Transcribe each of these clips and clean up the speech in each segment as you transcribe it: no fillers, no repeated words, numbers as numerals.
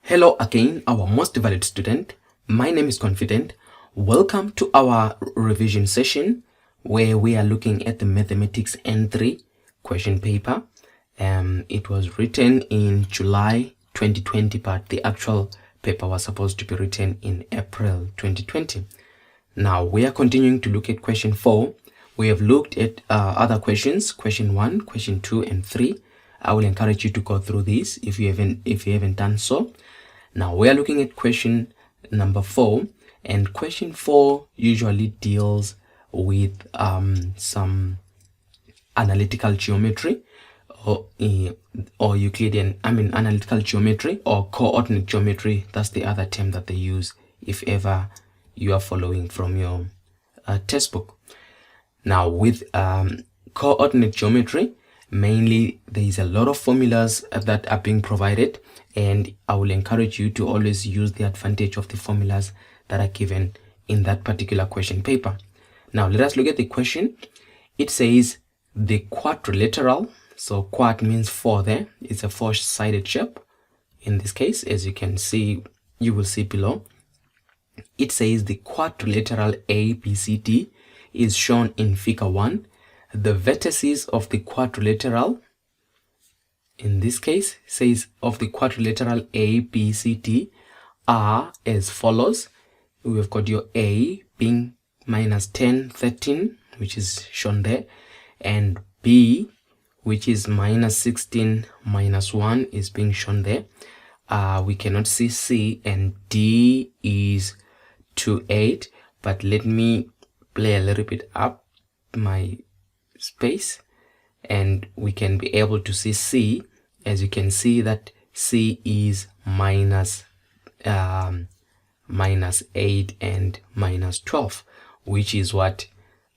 Hello again, our most valued student. My name is Confident. Welcome to our revision session where we are looking at the Mathematics N3 question paper. It was written in July 2020, but the actual paper was supposed to be written in April 2020. Now we are continuing to look at question 4. We have looked at other questions, question 1, question 2, and 3. I will encourage you to go through these if you haven't done so. Now we are looking at question number 4, and question 4 usually deals with some analytical geometry or Euclidean, analytical geometry or coordinate geometry. That's the other term that they use if ever you are following from your textbook. Now with coordinate geometry, mainly there is a lot of formulas that are being provided, and I will encourage you to always use the advantage of the formulas that are given in that particular question paper. Now let us look at the question. It says the quadrilateral, so quad means 4 there, it's a 4-sided shape in this case, as you can see, you will see below. It says the quadrilateral ABCD is shown in figure 1. The vertices of the quadrilateral, in this case, says of the quadrilateral ABCD are as follows. We've got your A being minus 10, 13, which is shown there, and B, which is minus 16, minus 1, is being shown there. We cannot see C, and D is 2, 8, but let me play a little bit up my space and we can be able to see C. As you can see that C is minus 8 and minus 12, which is what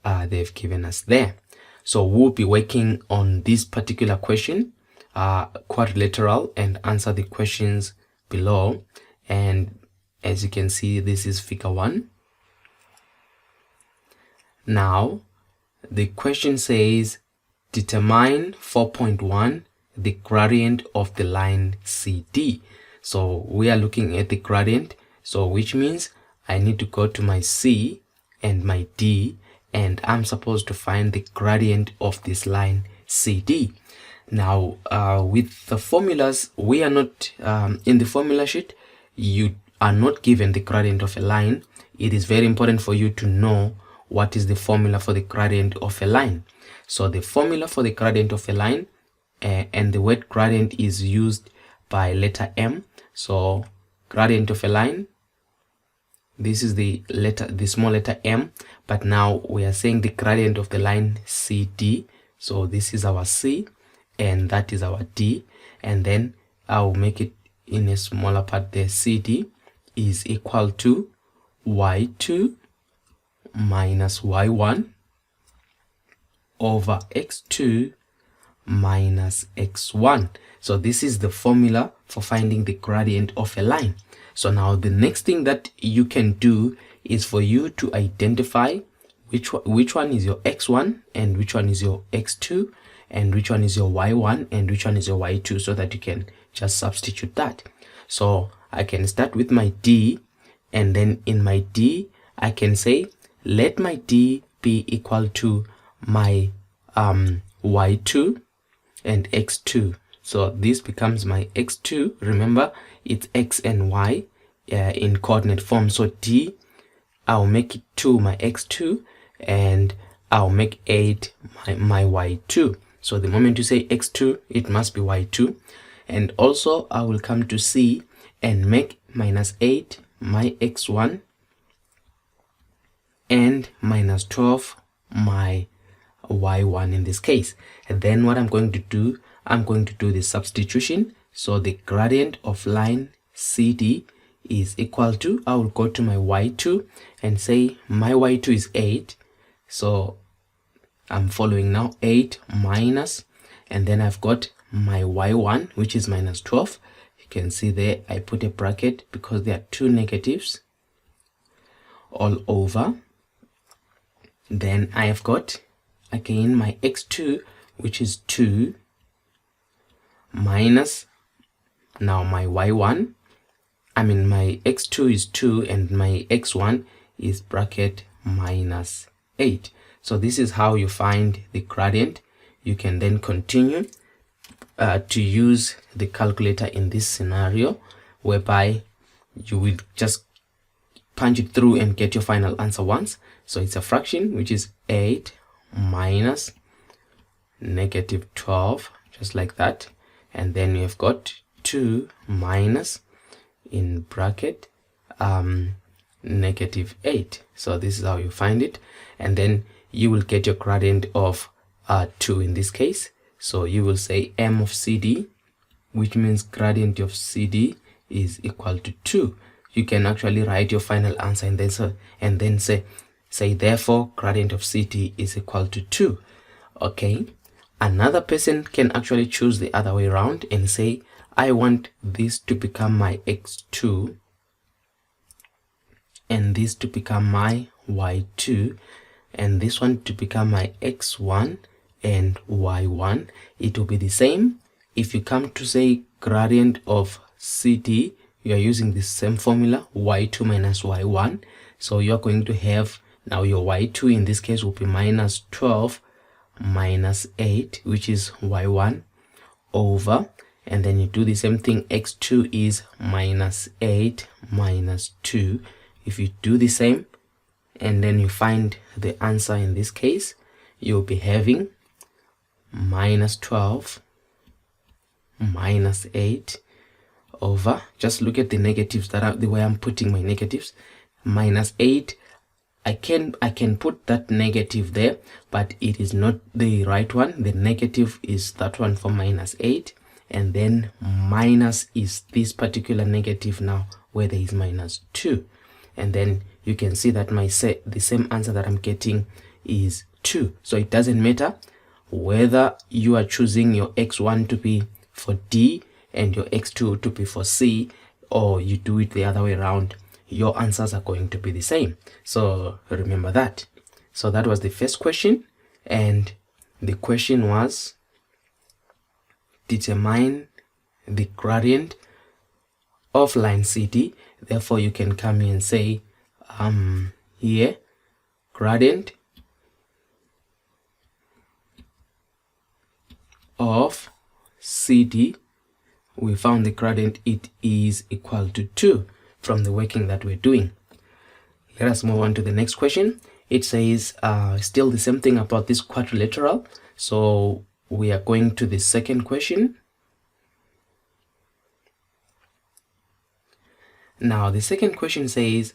they've given us there. So we'll be working on this particular question, quadrilateral, and answer the questions below. And as you can see, this is figure 1. Now the question says determine 4.1 the gradient of the line CD. So we are looking at the gradient, so which means I need to go to my C and my D, and I'm supposed to find the gradient of this line CD. Now with the formulas, we are not in the formula sheet, you are not given the gradient of a line. It is very important for you to know what is the formula for the gradient of a line. So the formula for the gradient of a line, and the word gradient is used by letter M. So gradient of a line, this is the small letter M, but now we are saying the gradient of the line CD. So this is our C and that is our D, and then I'll make it in a smaller part there. CD is equal to Y2 minus Y1 over X2 minus X1. So this is the formula for finding the gradient of a line. So now the next thing that you can do is for you to identify which one is your X1 and which one is your X2 and which one is your Y1 and which one is your Y2, so that you can just substitute that. So I can start with my D, and then in my D I can say let my D be equal to my Y2 and X2. So this becomes my X2. Remember, it's X and Y in coordinate form. So D, I'll make it 2 my X2, and I'll make 8 my Y2. So the moment you say X2, it must be Y2. And also I will come to C and make minus 8 my X1 and minus 12 my Y1 in this case. And then what I'm going to do, I'm going to do the substitution. So the gradient of line CD is equal to, I will go to my Y2 and say my Y2 is 8. So I'm following now 8 minus, and then I've got my Y1, which is minus 12. You can see there I put a bracket because there are 2 negatives all over. Then I have got again my X2, which is 2 minus now my Y1, my x2 is 2 and my x1 is bracket minus 8. So this is how you find the gradient. You can then continue to use the calculator in this scenario, whereby you will just punch it through and get your final answer once. So it's a fraction, which is 8 minus negative 12, just like that. And then you've got 2 minus, in bracket, negative 8. So this is how you find it. And then you will get your gradient of 2 in this case. So you will say m of CD, which means gradient of CD is equal to 2. You can actually write your final answer and then say therefore gradient of CD is equal to 2. Okay, another person can actually choose the other way around and say, I want this to become my x2 and this to become my y2 and this one to become my x1 and y1. It will be the same. If you come to say gradient of CD, you are using the same formula, y2 minus y1. So you're going to have now your y2 in this case will be minus 12 minus 8, which is y1, over, and then you do the same thing, x2 is minus 8 minus 2. If you do the same and then you find the answer in this case, you'll be having minus 12 minus 8 over, just look at the negatives, that are the way I'm putting my negatives, minus 8. I can put that negative there, but it is not the right one. The negative is that one for minus 8, and then minus is this particular negative now where there is minus 2. And then you can see that the same answer that I'm getting is 2. So it doesn't matter whether you are choosing your x1 to be for D and your x2 to be for C, or you do it the other way around, your answers are going to be the same. So remember that. So that was the first question, and the question was determine the gradient of line CD. Therefore you can come here and say here gradient of CD. We found the gradient, it is equal to 2 from the working that we're doing. Let us move on to the next question. It says still the same thing about this quadrilateral. So we are going to the second question. Now the second question says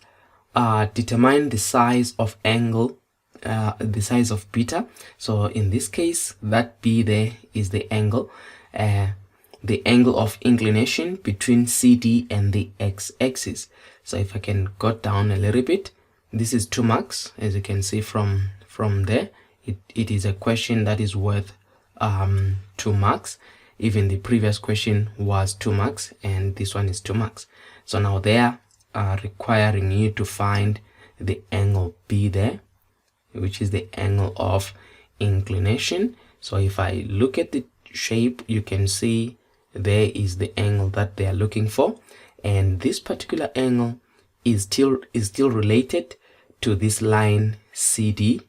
determine the size of angle, the size of beta. So in this case, that B there is the angle of inclination between CD and the x-axis. So if I can go down a little bit, this is 2 marks, as you can see from there. It is a question that is worth 2 marks. Even the previous question was 2 marks, and this one is 2 marks. So now they are requiring you to find the angle B there, which is the angle of inclination. So if I look at the shape, you can see there is the angle that they are looking for, and this particular angle is still related to this line CD.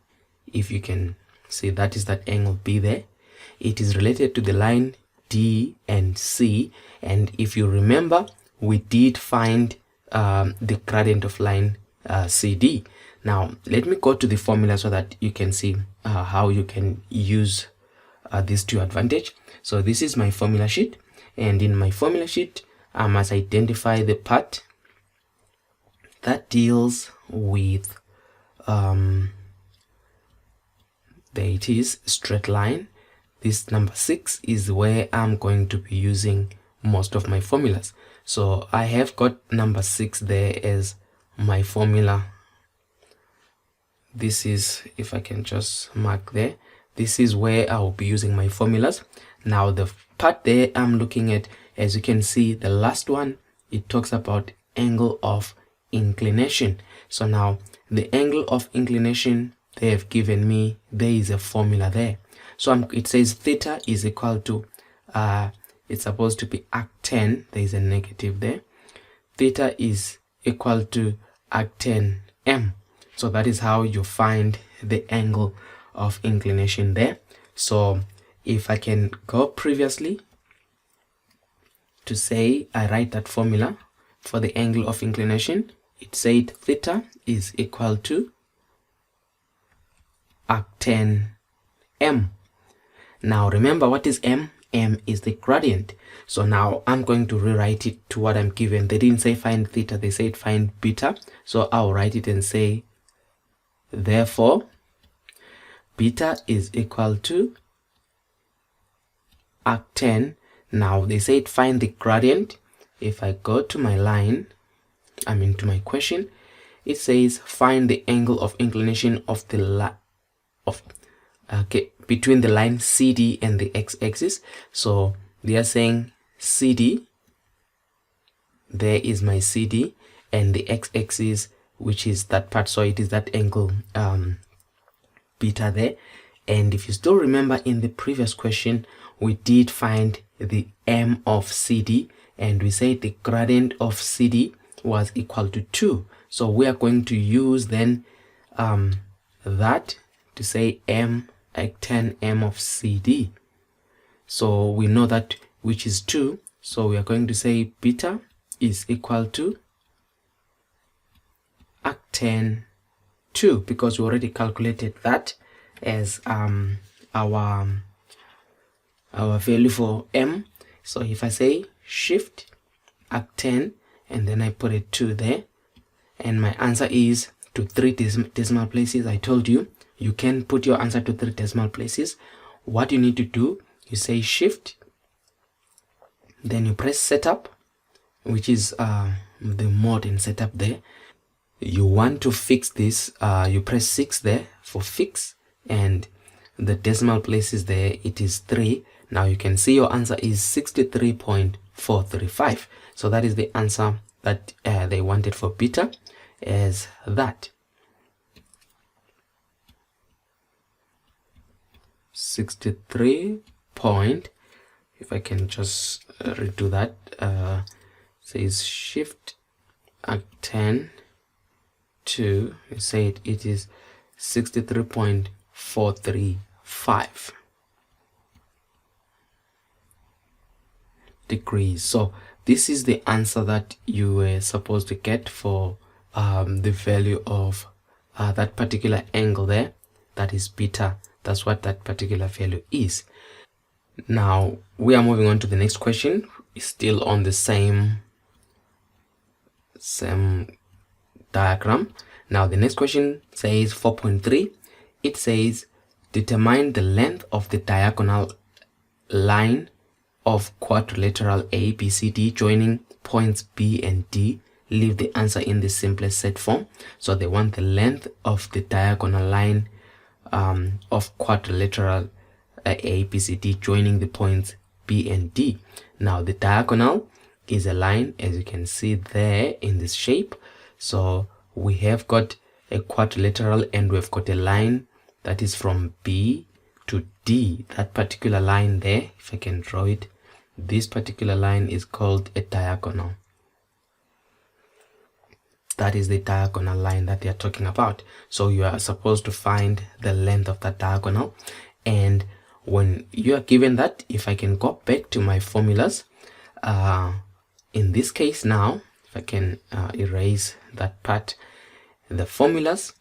If you can see, that is that angle B there. It is related to the line D and C, and if you remember, we did find the gradient of line CD. Now let me go to the formula so that you can see how you can use this to your advantage. So this is my formula sheet, and in my formula sheet I must identify the part that deals with there it is, straight line. This number 6 is where I'm going to be using most of my formulas. So I have got number 6 there as my formula. This is, if I can just mark there, this is where I will be using my formulas. Now the part there I'm looking at, as you can see, the last one, it talks about angle of inclination. So now the angle of inclination they have given me, there is a formula there. So it says theta is equal to it's supposed to be arc 10, there is a negative there. theta is equal to arctan m. So that is how you find the angle of inclination there. So if I can go previously to say I write that formula for the angle of inclination, it said theta is equal to arctan m. Now remember, what is m? M is the gradient. So now I'm going to rewrite it to what I'm given. They didn't say find theta, they said find beta. So I'll write it and say, therefore, beta is equal to arctan. Now they said find the gradient. If I go to my line, to my question, it says find the angle of inclination of the between the line CD and the x-axis. So they are saying CD, there is my CD, and the x-axis, which is that part, so it is that angle beta there. And if you still remember, in the previous question we did find the m of CD, and we said the gradient of CD was equal to 2. So we are going to use then that to say m arctan m of CD. So we know that, which is 2. So we are going to say beta is equal to arctan 2, because we already calculated that as our value for m. So if I say shift arctan and then I put a 2 there, and my answer is to 3 decimal places. I told you you can put your answer to 3 decimal places. What you need to do, you say shift, then you press setup, which is the mode in setup there. You want to fix this, you press 6 there for fix, and the decimal places there, it is 3. Now you can see your answer is 63.435. So that is the answer that they wanted for beta, as that 63 point, if I can just redo that, says shift arctan 2, you say it is 63.435 degrees. So this is the answer that you were supposed to get for the value of that particular angle there, that is beta. That's what that particular value is. Now we are moving on to the next question. It's still on the same diagram. Now the next question says 4.3. It says determine the length of the diagonal line of quadrilateral ABCD joining points B and D. Leave the answer in the simplest set form. So they want the length of the diagonal line of quadrilateral ABCD joining the points B and D. Now the diagonal is a line, as you can see there in this shape. So we have got a quadrilateral and we've got a line that is from B to D. That particular line there, if I can draw it, this particular line is called a diagonal. That is the diagonal line that they are talking about. So you are supposed to find the length of that diagonal. And when you are given that, if I can go back to my formulas, in this case now, if I can erase that part, the formulas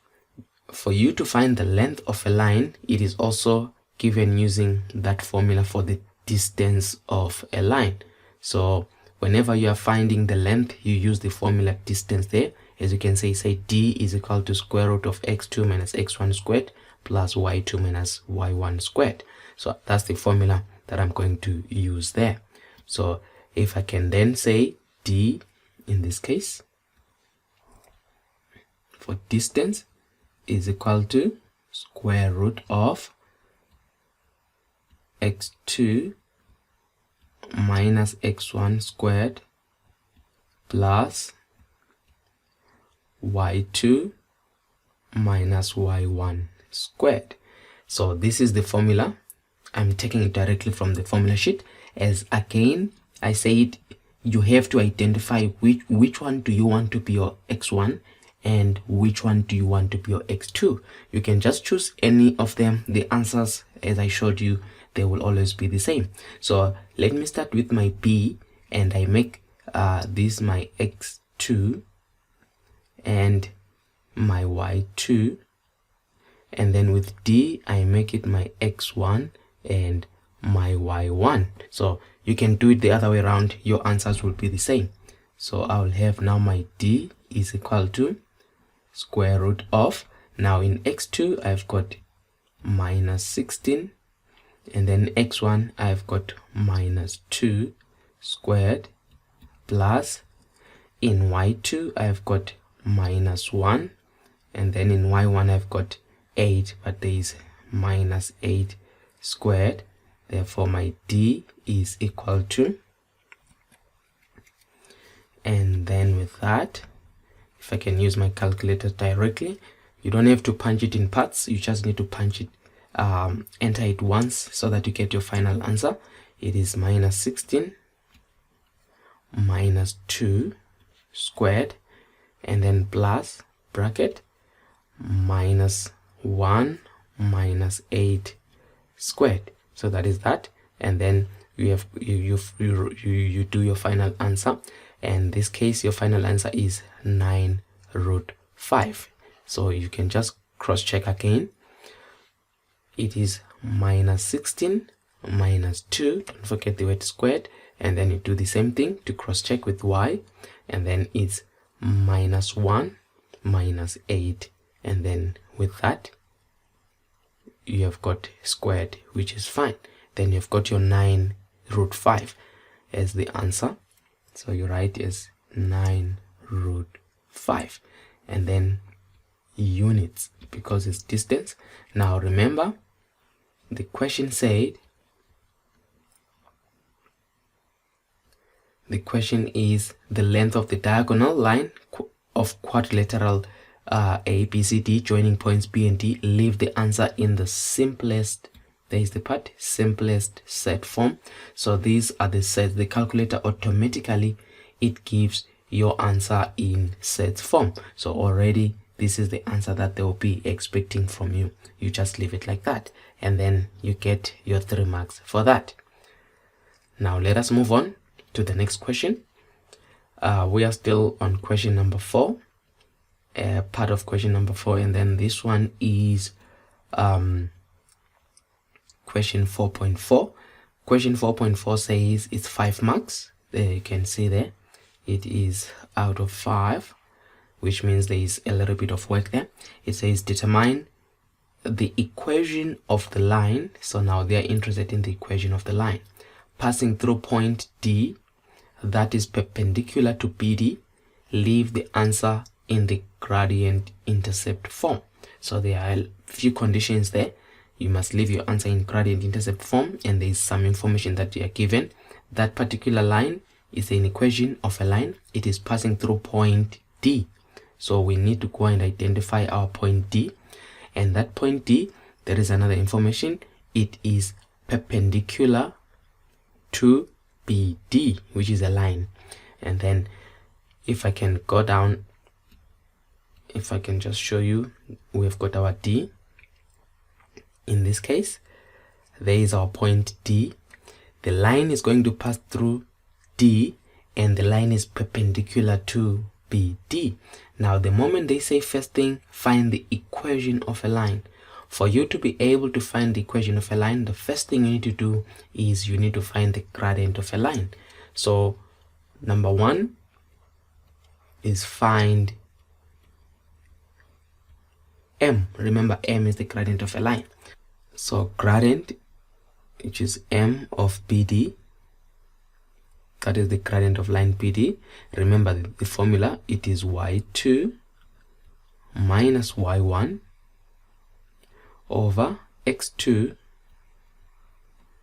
for you to find the length of a line, it is also given using that formula for the distance of a line. So whenever you are finding the length, you use the formula distance there. As you can say D is equal to square root of x2 minus x1 squared plus y2 minus y1 squared. So that's the formula that I'm going to use there. So if I can then say D, in this case, for distance is equal to square root of x2 minus x1 squared plus y2 minus y1 squared. So this is the formula. I'm taking it directly from the formula sheet. As again I said, you have to identify which one do you want to be your x1 and which one do you want to be your x2. You can just choose any of them. The answers, as I showed you, they will always be the same. So let me start with my b, and I make this my x2 and my y2, and then with d I make it my x1 and my y1. So you can do it the other way around, your answers will be the same. So I'll have now my d is equal to square root of, now in x2 I've got minus 16, and then x1 I've got minus 2 squared, plus in y2 I've got minus 1, and then in y1 I've got 8, but there is minus 8 squared. Therefore my d is equal to, and then with that, if I can use my calculator directly, you don't have to punch it in parts, you just need to punch it, enter it once so that you get your final answer. It is minus 16 minus 2 squared, and then plus bracket minus 1 minus 8 squared. So that is that, and then you do your final answer, and in this case your final answer is 9 root 5. So you can just cross check again. It is minus 16 minus 2, don't forget the word squared, and then you do the same thing to cross check with y, and then it's minus 1 minus 8, and then with that you have got squared, which is fine. Then you've got your 9 root 5 as the answer. So you write as 9 root 5, and then units because it's distance. Now remember, the question said, the question is the length of the diagonal line of quadrilateral ABCD joining points B and D. Leave the answer in the simplest, there is the part, simplest set form. So these are the sets. The calculator automatically, it gives your answer in sets form. So already this is the answer that they will be expecting from you. You just leave it like that, and then you get your 3 marks for that. Now let us move on to the next question. We are still on question number 4. Part of question number 4, and then this one is question 4.4. Question 4.4 says it's 5 marks. There you can see there it is out of 5, which means there is a little bit of work there. It says determine the equation of the line. So now they are interested in the equation of the line passing through point D that is perpendicular to BD. Leave the answer in the gradient intercept form. So there are a few conditions there. You must leave your answer in gradient intercept form, and there is some information that you are given. That particular line is an equation of a line. It is passing through point D. So we need to go and identify our point D, and that point D, there is another information. It is perpendicular to BD, which is a line. And then if I can go down, if I can just show you, we've got our D. In this case, there is our point D. The line is going to pass through D, and the line is perpendicular to BD. Now the moment they say first thing, find the equation of a line. For you to be able to find the equation of a line, the first thing you need to do is you need to find the gradient of a line. So number 1 is find M. Remember, M is the gradient of a line. So gradient, which is M of BD, that is the gradient of line BD. Remember the formula, it is y2 minus y1 over x2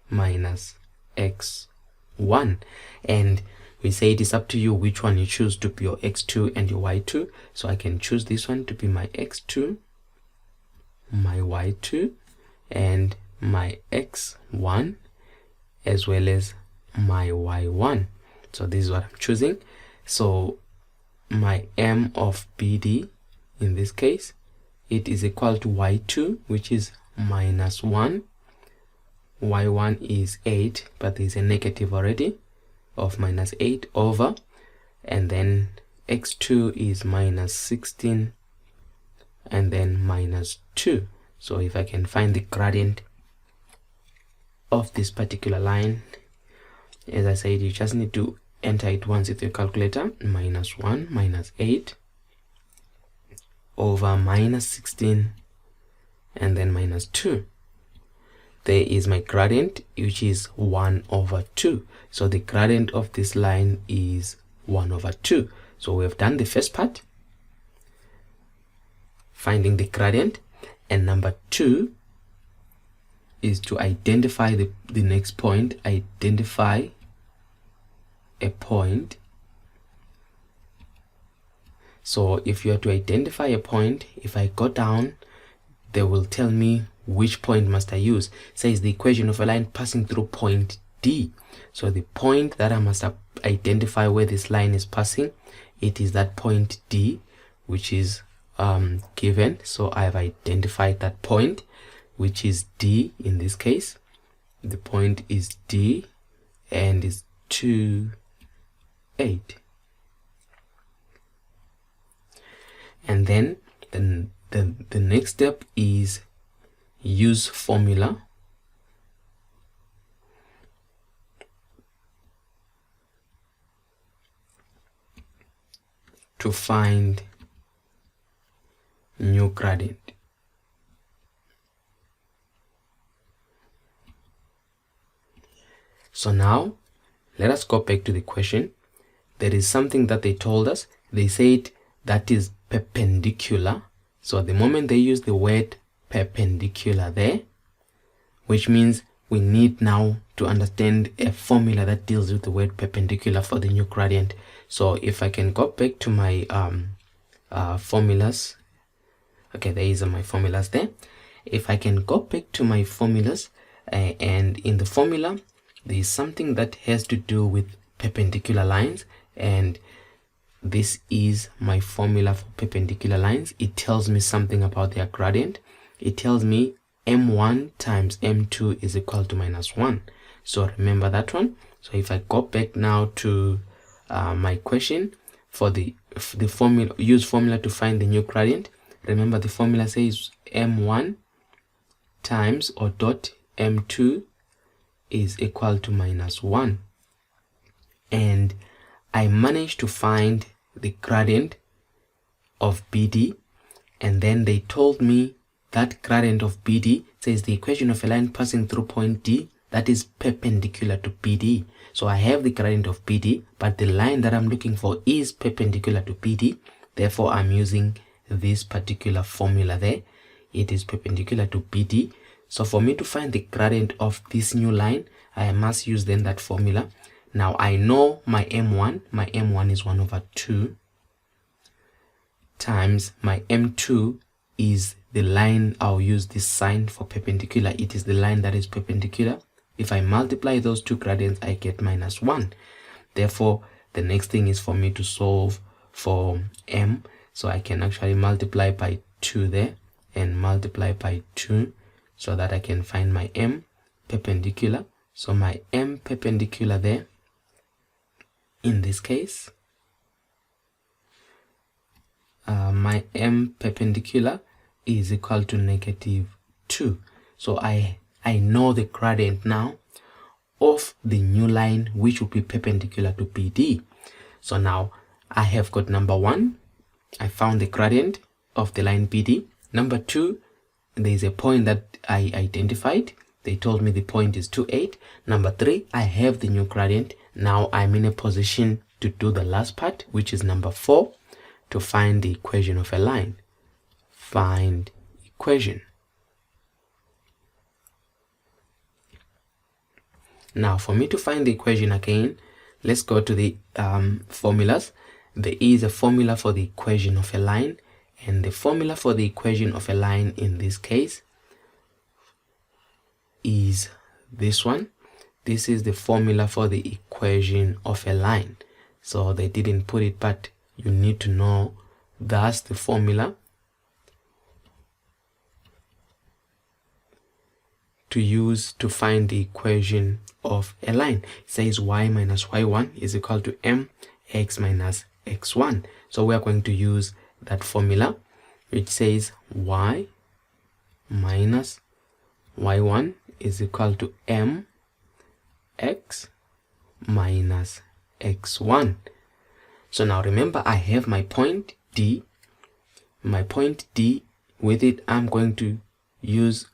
minus x1. And we say it is up to you which one you choose to be your x2 and your y2. So I can choose this one to be my x2, my y2, and my x1, as well as my y1. So this is what I'm choosing. So my m of BD, in this case, it is equal to y2, which is minus 1. Y1 is 8, but there's a negative already of minus 8 over, and then x2 is minus 16, and then minus 2. So if I can find the gradient of this particular line, as I said, you just need to enter it once with your calculator. Minus 1 minus 8 over minus 16 and then minus 2. There is my gradient, which is 1 over 2. So the gradient of this line is 1 over 2. So we have done the first part, finding the gradient, and number 2 is to identify the next point. Identify a point. So if you are to identify a point, if I go down, they will tell me which point must I use. It says the equation of a line passing through point D. So the point that I must identify where this line is passing, it is that point D, which is given. So I have identified that point, which is D in this case. The point is D and is 2, 8. And then the next step is use formula to find new gradient. So now let us go back to the question. There is something that they told us. They said that is perpendicular. So the moment they use the word perpendicular there, which means we need now to understand a formula that deals with the word perpendicular for the new gradient. So if I can go back to my formulas. Okay, there is my formulas there. If I can go back to my formulas, and in the formula there is something that has to do with perpendicular lines, and this is my formula for perpendicular lines. It tells me something about their gradient. It tells me m1 times m2 is equal to minus 1. So remember that one. So if I go back now to my question for the formula, use formula to find the new gradient. Remember the formula says m1 times or dot m2 is equal to minus 1, and I managed to find the gradient of BD, and then they told me that gradient of BD says the equation of a line passing through point D that is perpendicular to BD. So I have the gradient of BD, but the line that I'm looking for is perpendicular to BD. Therefore, I'm using this particular formula there. It is perpendicular to BD. So for me to find the gradient of this new line, I must use then that formula. Now I know my m1. My m1 is 1 over 2 times my m2 is the line. I'll use this sign for perpendicular. It is the line that is perpendicular. If I multiply those two gradients, I get minus 1. Therefore, the next thing is for me to solve for m. So I can actually multiply by 2 there and multiply by 2 so that I can find my m perpendicular. So my m perpendicular there, in this case, my m perpendicular is equal to negative 2. So I know the gradient now of the new line, which will be perpendicular to BD. So now I have got number 1, I found the gradient of the line BD. Number 2, there is a point that I identified. They told me the point is 2, 8. Number 3, I have the new gradient. Now I'm in a position to do the last part, which is number 4, to find the equation of a line. Find equation. Now for me to find the equation again, let's go to the formulas. There is a formula for the equation of a line, and the formula for the equation of a line in this case is this one. this is the formula for the equation of a line. So they didn't put it, but you need to know that's the formula to use to find the equation of a line. It says y minus y1 is equal to mx minus x1. So we are going to use that formula, which says y minus y1 is equal to mx minus x1. So now remember, I have my point D. My point D, with it I'm going to use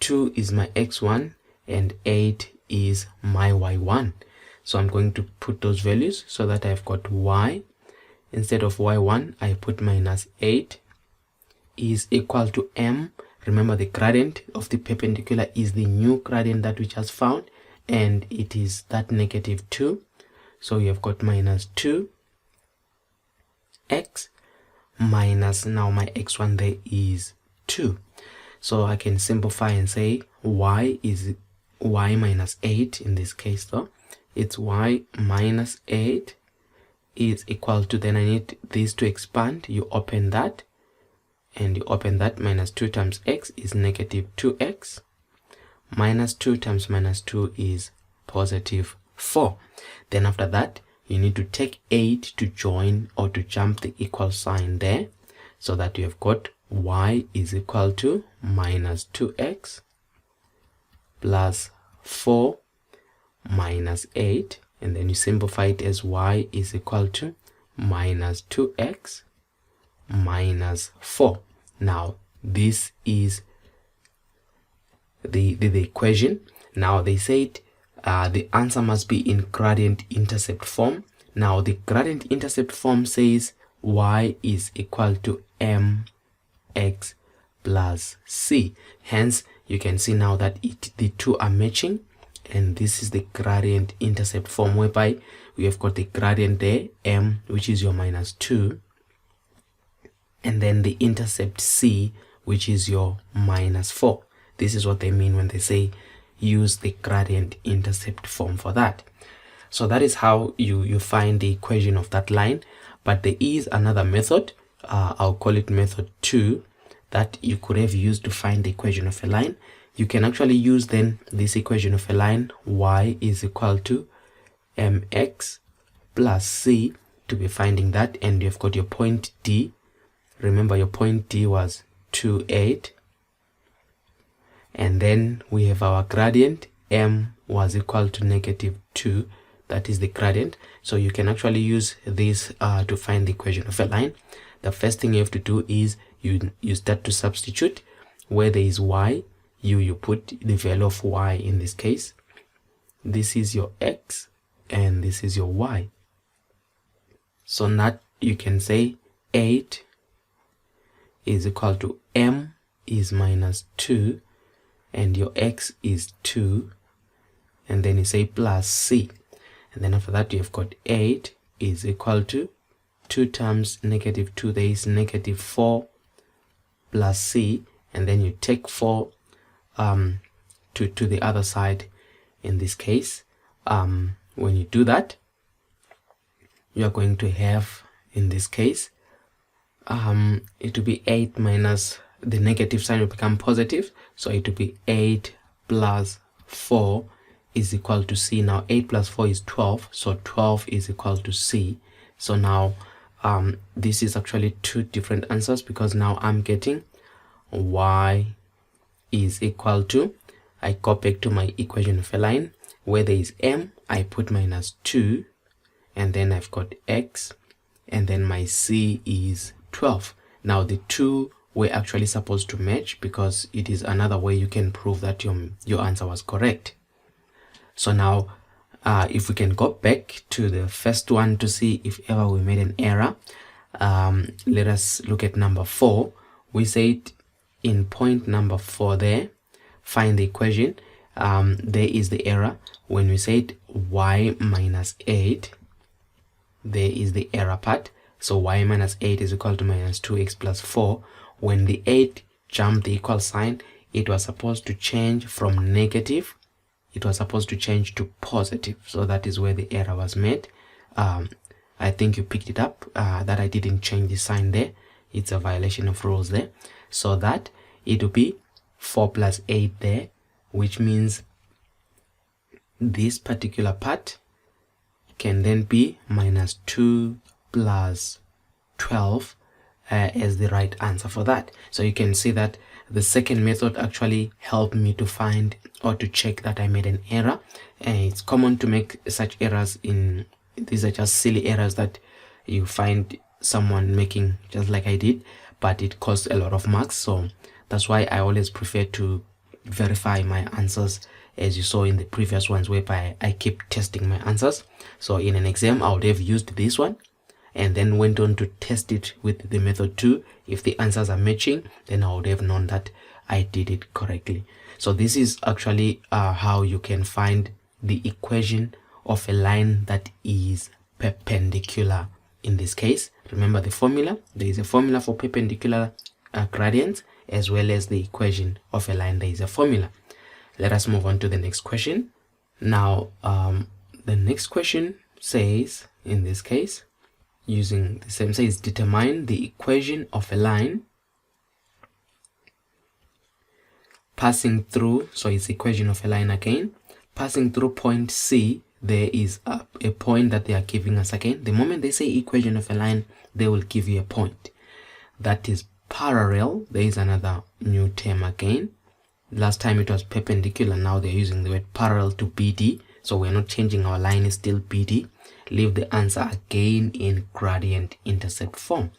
2 is my x1 and 8 is my y1. So I'm going to put those values so that I've got y. Instead of y1, I put minus 8 is equal to m. Remember, the gradient of the perpendicular is the new gradient that we just found, and it is that negative 2. So you have got minus 2x minus, now my x1 there is 2. So I can simplify and say y is y minus 8 in this case, though. It's y minus 8 is equal to, then I need this to expand. You open that and you open that. Minus 2 times x is negative 2x. Minus 2 times minus 2 is positive 4. Then after that, you need to take 8 to join or to jump the equal sign there, so that you have got y is equal to minus 2x plus 4 minus 8, and then you simplify it as y is equal to minus 2x minus 4. Now this is the equation. Now they said the answer must be in gradient intercept form. Now the gradient intercept form says y is equal to mx plus c. Hence you can see now that the two are matching, and this is the gradient intercept form, whereby we have got the gradient there, m, which is your minus 2, and then the intercept c, which is your minus 4. This is what they mean when they say use the gradient intercept form for that. So that is how you find the equation of that line. But there is another method, I'll call it method 2, that you could have used to find the equation of a line. You can actually use then this equation of a line, y is equal to mx plus c, to be finding that, and you've got your point D. Remember, your point D was 2, 8, and then we have our gradient, m was equal to negative 2. That is the gradient. So you can actually use this to find the equation of a line. The first thing you have to do is you start to substitute. Where there is y, you put the value of y. In this case, this is your x and this is your y. So now you can say 8 is equal to m is minus 2 and your x is 2, and then you say plus c. And then after that, you have got 8 is equal to 2 times negative 2, there is negative 4 plus c, and then you take 4 to the other side. In this case, when you do that, you are going to have, in this case, it will be 8 minus the negative sign will become positive, so it will be 8 plus 4 is equal to c. Now 8 plus 4 is 12, so 12 is equal to c. So now this is actually two different answers, because now I'm getting y is equal to, I go back to my equation of a line, where there is m, I put minus 2, and then I've got x, and then my c is 12. Now the two were actually supposed to match, because it is another way you can prove that your answer was correct. So now if we can go back to the first one to see if ever we made an error, let us look at number 4. We said in point number 4 there, find the equation. There is the error when we said y minus 8. There is the error part. So y minus 8 is equal to minus 2x plus 4. When the 8 jumped the equal sign, it was supposed to change from negative it was supposed to change to positive. So that is where the error was made. I think you picked it up, that I didn't change the sign there. It's a violation of rules there. So that it will be 4 plus 8 there, which means this particular part can then be minus 2 plus 12 as the right answer for that. So you can see that the second method actually helped me to find or to check that I made an error. And it's common to make such errors. These are just silly errors that you find someone making, just like I did, but it costs a lot of marks. So that's why I always prefer to verify my answers, as you saw in the previous ones whereby I keep testing my answers. So in an exam, I would have used this one and then went on to test it with the method 2. If the answers are matching, then I would have known that I did it correctly. So this is actually how you can find the equation of a line that is perpendicular. In this case, remember the formula. There is a formula for perpendicular gradients, as well as the equation of a line. There is a formula. Let us move on to the next question. Now the next question says, in this case, using the same, says determine the equation of a line passing through, so it's equation of a line again, passing through point C. There is a point that they are giving us again. The moment they say equation of a line, they will give you a point that is parallel. There is another new term again. Last time it was perpendicular, now they're using the word parallel to BD. So we're not changing, our line is still BD. Leave the answer again in gradient intercept form.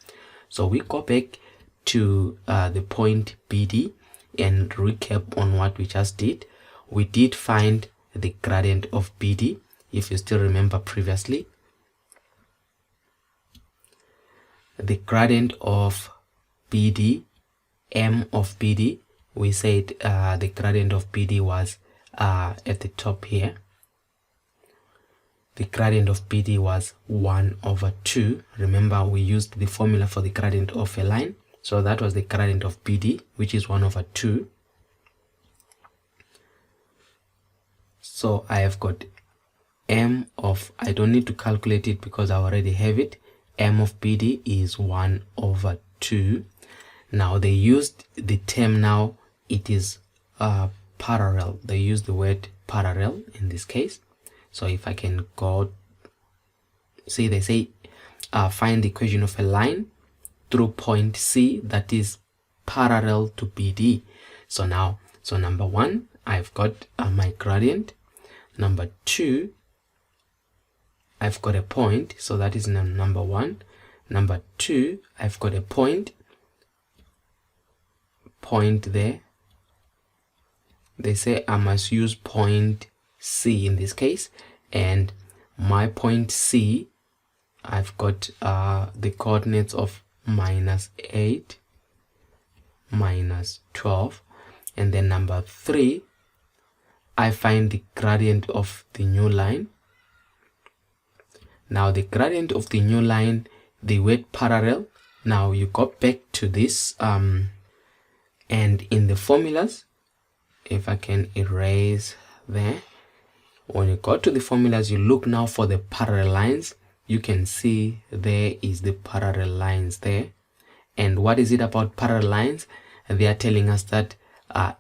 So we go back to the point BD and recap on what we just did. We did find the gradient of BD, if you still remember previously. The gradient of BD, M of BD, we said the gradient of BD was at the top here. The gradient of BD was 1 over 2. Remember, we used the formula for the gradient of a line. So that was the gradient of BD, which is 1 over 2. So I have got M of, I don't need to calculate it because I already have it. M of BD is 1 over 2. Now they used the term, now it is parallel. They use the word parallel in this case. So if I can go, see, they say find the equation of a line through point C that is parallel to BD. So now, so number 1, I've got my gradient. Number 2, I've got a point, so that is number 1. Number 2, I've got a point there. They say I must use point C in this case, and my point C, I've got the coordinates of -8, -12, and then number 3, I find the gradient of the new line. Now the gradient of the new line, the word parallel, now you go back to this and in the formulas, if I can erase there, when you go to the formulas, you look now for the parallel lines. You can see there is the parallel lines there. And what is it about parallel lines? They are telling us that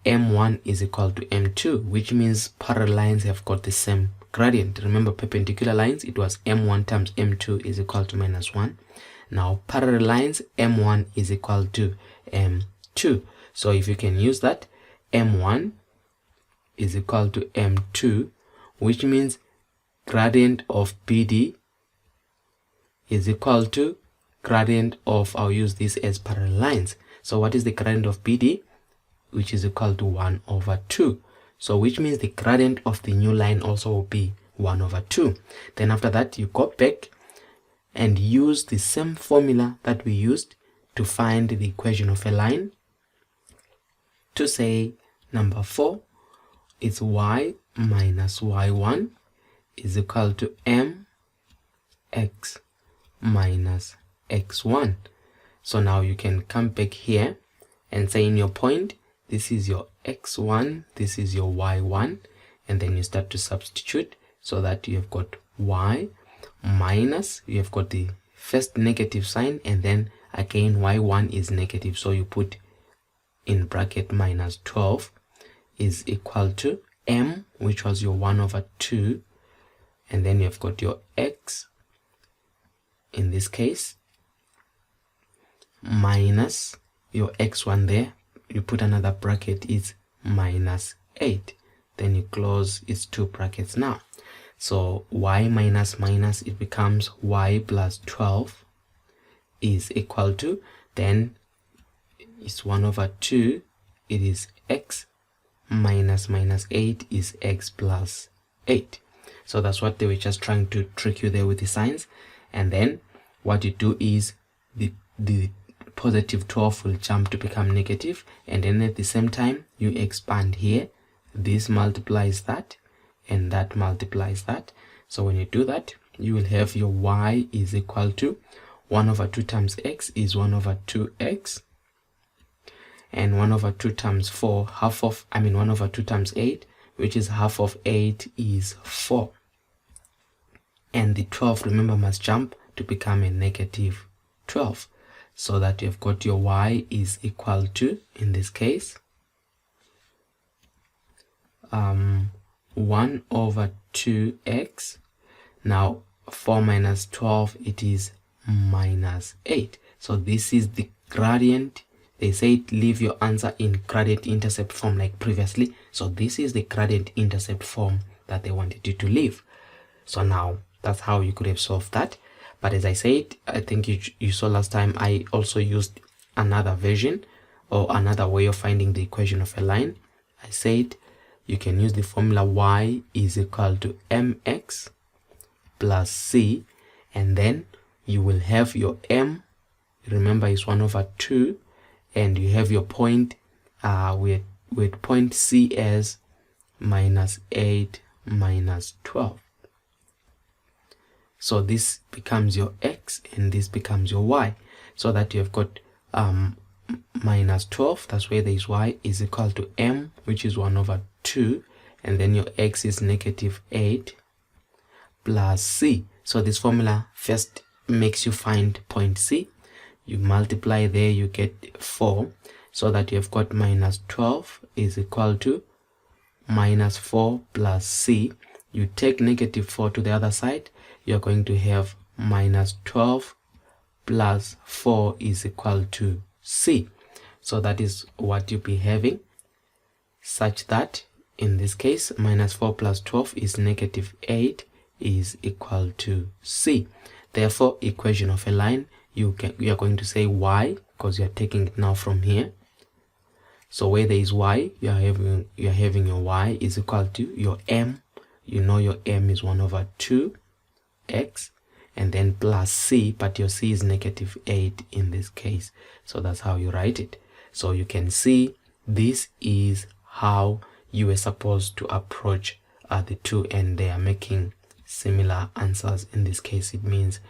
M1 is equal to M2, which means parallel lines have got the same gradient. Remember, perpendicular lines, it was M1 times M2 is equal to -1. Now parallel lines, M1 is equal to M2. So if you can use that, M1 is equal to M2, which means gradient of BD is equal to gradient of, I'll use this as parallel lines. So what is the gradient of BD? Which is equal to 1 over 2. So which means the gradient of the new line also will be 1 over 2. Then after that, you go back and use the same formula that we used to find the equation of a line, to say number 4, it's y minus y1 is equal to mx minus x1. So now you can come back here and say in your point, this is your x1, this is your y1, and then you start to substitute, so that you have got y minus, you have got the first negative sign, and then again y1 is negative, so you put in bracket minus 12 is equal to m, which was your 1 over 2, and then you've got your x in this case minus your x1 there, you put another bracket, is minus 8, then you close its two brackets. Now so y minus minus, it becomes y plus 12 is equal to, then it's 1 over 2, it is x minus minus 8 is x plus 8. So that's what they were just trying to trick you there with the signs. And then what you do is the positive 12 will jump to become negative, and then at the same time you expand here, this multiplies that and that multiplies that. So when you do that, you will have your y is equal to 1 over 2 times x is 1 over 2x, and 1 over 2 times 4, 1 over 2 times 8, which is half of 8, is 4. And the 12, remember, must jump to become a negative 12, so that you've got your y is equal to, in this case, 1 over 2x. Now 4 minus 12, it is minus 8. So this is the gradient. They say leave your answer in gradient intercept form like previously. So this is the gradient intercept form that they wanted you to leave. So now that's how you could have solved that. But as I said, I think you saw last time, I also used another version or another way of finding the equation of a line. I said you can use the formula y is equal to mx plus c, and then you will have your m, remember, is 1 over 2, and you have your point with point c as minus 8 minus 12. So this becomes your x and this becomes your y, so that you have got minus 12, that's where there is y, is equal to m, which is 1 over 2, and then your x is negative 8 plus c. So this formula first makes you find point c. You multiply there, you get 4, so that you have got minus 12 is equal to minus 4 plus c. You take negative 4 to the other side, you're going to have minus 12 plus 4 is equal to c. So that is what you'll be having, such that in this case minus 4 plus 12 is negative 8 is equal to c. Therefore, equation of a line, you are going to say y, because you are taking it now from here. So where there is y, you are having your y is equal to your m. You know your m is 1 over 2x, and then plus c, but your c is negative 8 in this case. So that's how you write it. So you can see this is how you were supposed to approach the two, and they are making similar answers. In this case, it means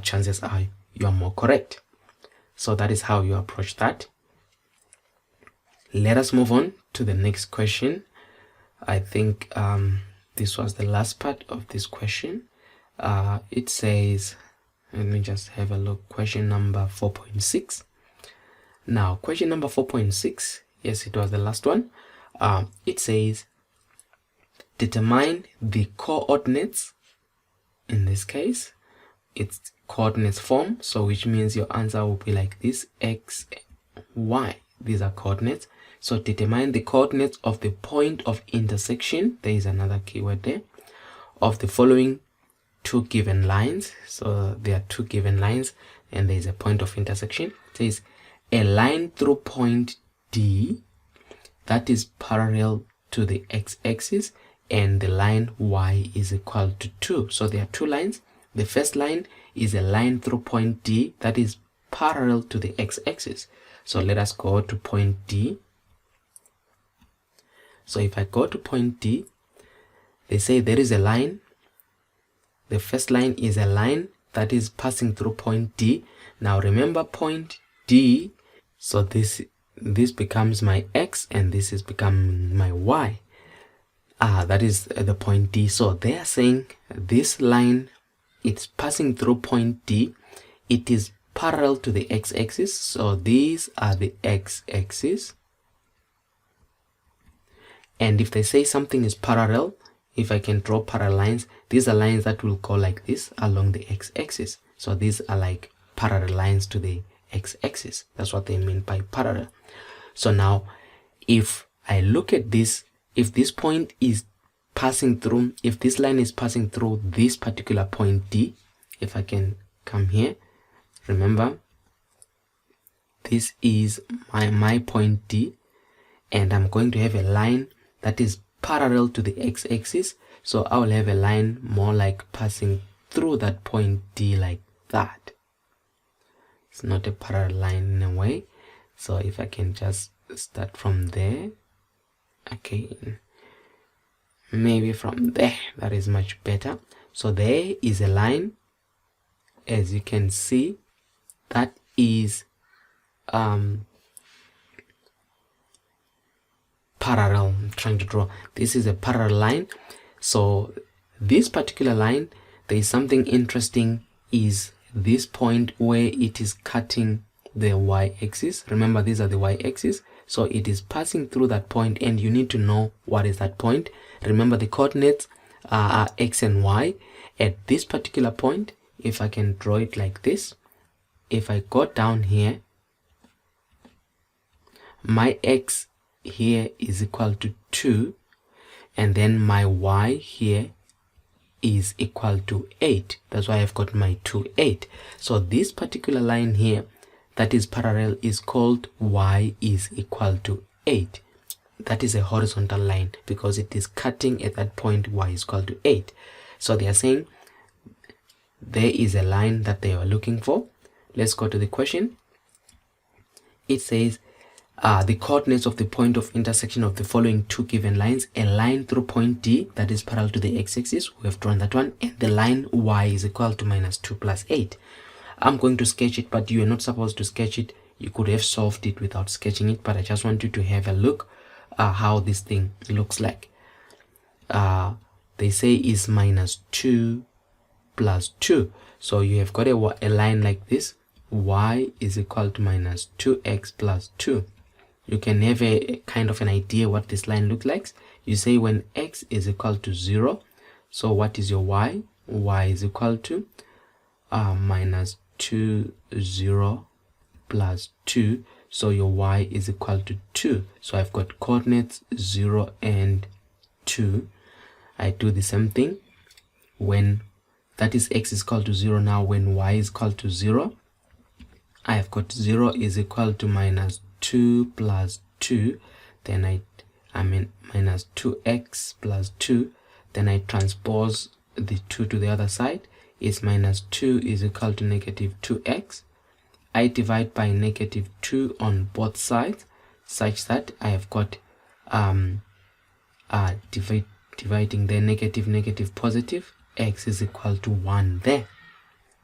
chances are you are more correct. So that is how you approach that. Let us move on to the next question. I think this was the last part of this question. It says, let me just have a look, question number 4.6. Now question number 4.6, yes, it was the last one. It says determine the coordinates. In this case, it's coordinates form, so which means your answer will be like this: x, y. These are coordinates. So determine the coordinates of the point of intersection, there is another keyword there, of the following two given lines. So there are two given lines and there is a point of intersection. It says a line through point D that is parallel to the x-axis, and the line y is equal to 2. So there are two lines. The first line is a line through point D that is parallel to the x-axis. So let us go to point D. So if I go to point D, they say there is a line. The first line is a line that is passing through point D. Now remember point D, so this becomes my x and this is becoming my y. that is the point D. So they are saying this line, it's passing through point D. It is parallel to the x-axis. So these are the x-axis. And if they say something is parallel, if I can draw parallel lines, these are lines that will go like this along the x-axis. So these are like parallel lines to the x-axis. That's what they mean by parallel. So now, if I look at this, if this point is passing through, if this line is passing through this particular point D, if I can come here, remember, this is my point D, and I'm going to have a line that is parallel to the x-axis. So I will have a line more like passing through that point D like that. It's not a parallel line in a way. So if I can just start from there, okay, maybe from there, that is much better. So there is a line, as you can see, that is parallel. I'm trying to draw, this is a parallel line. So this particular line, there is something interesting, is this point where it is cutting the y-axis. Remember, these are the y-axis, so it is passing through that point, and you need to know what is that point. Remember, the coordinates are x and y. At this particular point, if I can draw it like this, if I go down here, my x here is equal to 2, and then my y here is equal to 8. That's why I've got my 2, 8. So this particular line here that is parallel is called y is equal to 8. That is a horizontal line because it is cutting at that point y is equal to 8. So they are saying there is a line that they are looking for. Let's go to the question. It says the coordinates of the point of intersection of the following two given lines: a line through point D that is parallel to the x-axis, we have drawn that one, and the line y is equal to -2 plus 8. I'm going to sketch it, but you are not supposed to sketch it. You could have solved it without sketching it, but I just want you to have a look how this thing looks like. They say is -2 plus 2. So you have got a line like this. Y is equal to -2x plus 2. You can have a kind of an idea what this line looks like. You say when x is equal to 0, so what is your y? Y is equal to -2, 0 plus 2. So your y is equal to 2. So I've got coordinates 0 and 2. I do the same thing when that is x is equal to 0. Now when y is equal to 0, I have got 0 is equal to -2 plus 2. Then I mean -2x plus 2. Then I transpose the 2 to the other side. Is -2 is equal to -2x. I divide by -2 on both sides, such that I have got dividing the negative positive, x is equal to 1 there.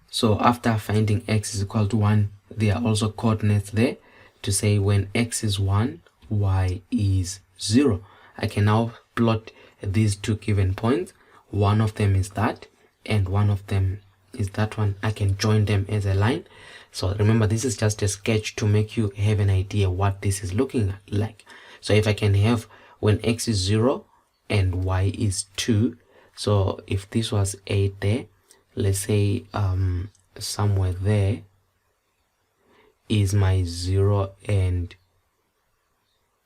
So after finding x is equal to 1, there are also coordinates there to say when x is 1, y is 0. I can now plot these two given points. One of them is that, and one of them is that one. I can join them as a line. So remember, this is just a sketch to make you have an idea what this is looking like. So if I can have when x is 0 and y is 2, so if this was 8 there, let's say somewhere there is my 0 and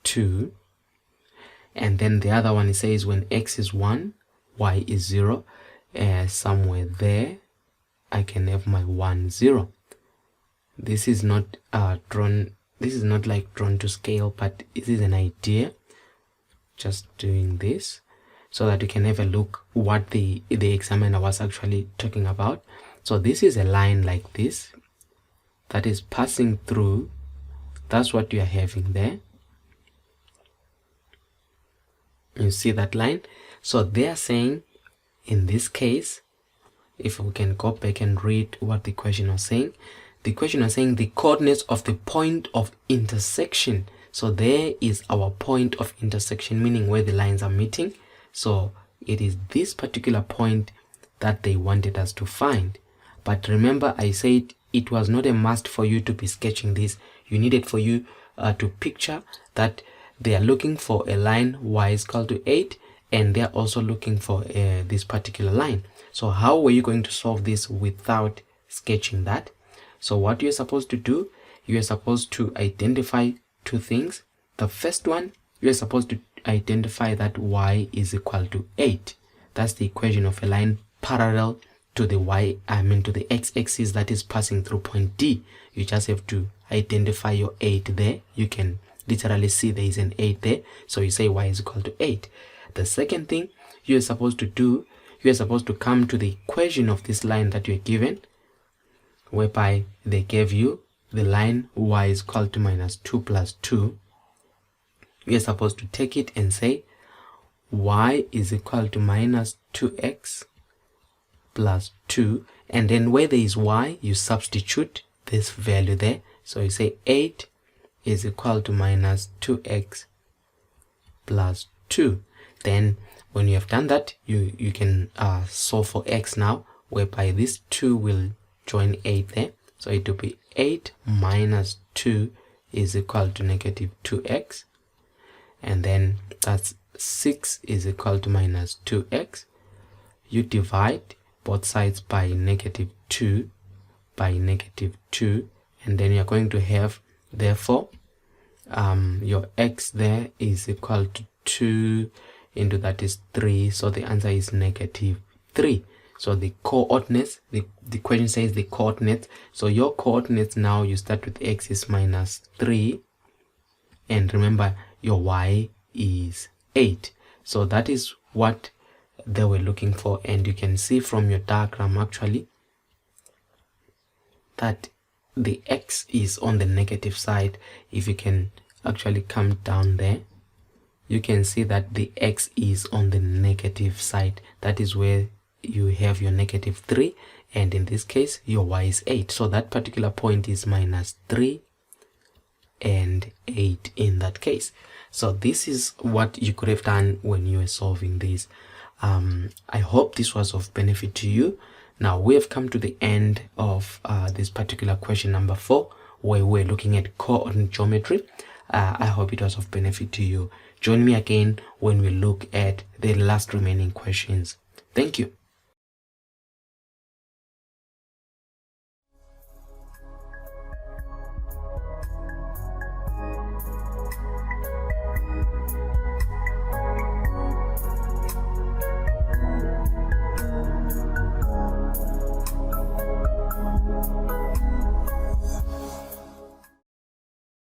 2, and then the other one, it says when x is 1, y is 0, somewhere there I can have my 1, 0. This is not drawn, this is not like drawn to scale, but it is an idea, just doing this so that you can have a look what the examiner was actually talking about. So this is a line like this that is passing through. That's what you are having there. You see that line? So they are saying, in this case, if we can go back and read what the question was saying, the question was saying the coordinates of the point of intersection. So there is our point of intersection, meaning where the lines are meeting. So it is this particular point that they wanted us to find. But remember, I said it was not a must for you to be sketching this. You needed for you to picture that they are looking for a line y is equal to 8, and they're also looking for this particular line. So how were you going to solve this without sketching that? So what you're supposed to do, you're supposed to identify two things. The first one, you're supposed to identify that y is equal to 8. That's the equation of a line parallel to the to the x-axis that is passing through point D. You just have to identify your 8 there. You can literally see there is an 8 there, so you say y is equal to 8. The second thing you're supposed to do, you're supposed to come to the equation of this line that you're given, whereby they gave you the line y is equal to minus 2 plus 2. You're supposed to take it and say y is equal to minus 2x plus 2, and then where there is y, you substitute this value there. So you say 8 is equal to minus 2x plus 2. Then when you have done that, you can solve for x now, whereby this 2 will join 8 there. So it will be 8 minus 2 is equal to negative 2x, and then that's 6 is equal to minus 2x. You divide both sides by negative 2 by negative 2, and then you're going to have, therefore, your x there is equal to 2 into that is 3, so the answer is negative 3. So the coordinates, the question says the coordinates, so your coordinates now, you start with x is minus 3, and remember your y is 8. So that is what they were looking for, and you can see from your diagram actually that the x is on the negative side. If you can actually come down there, you can see that the x is on the negative side. That is where you have your negative 3, and in this case your y is 8. So that particular point is minus 3 and 8 in that case. So this is what you could have done when you were solving this. I hope this was of benefit to you. Now we have come to the end of this particular question number 4, where we're looking at coordinate geometry. I hope it was of benefit to you. Join me again when we look at the last remaining questions. Thank you.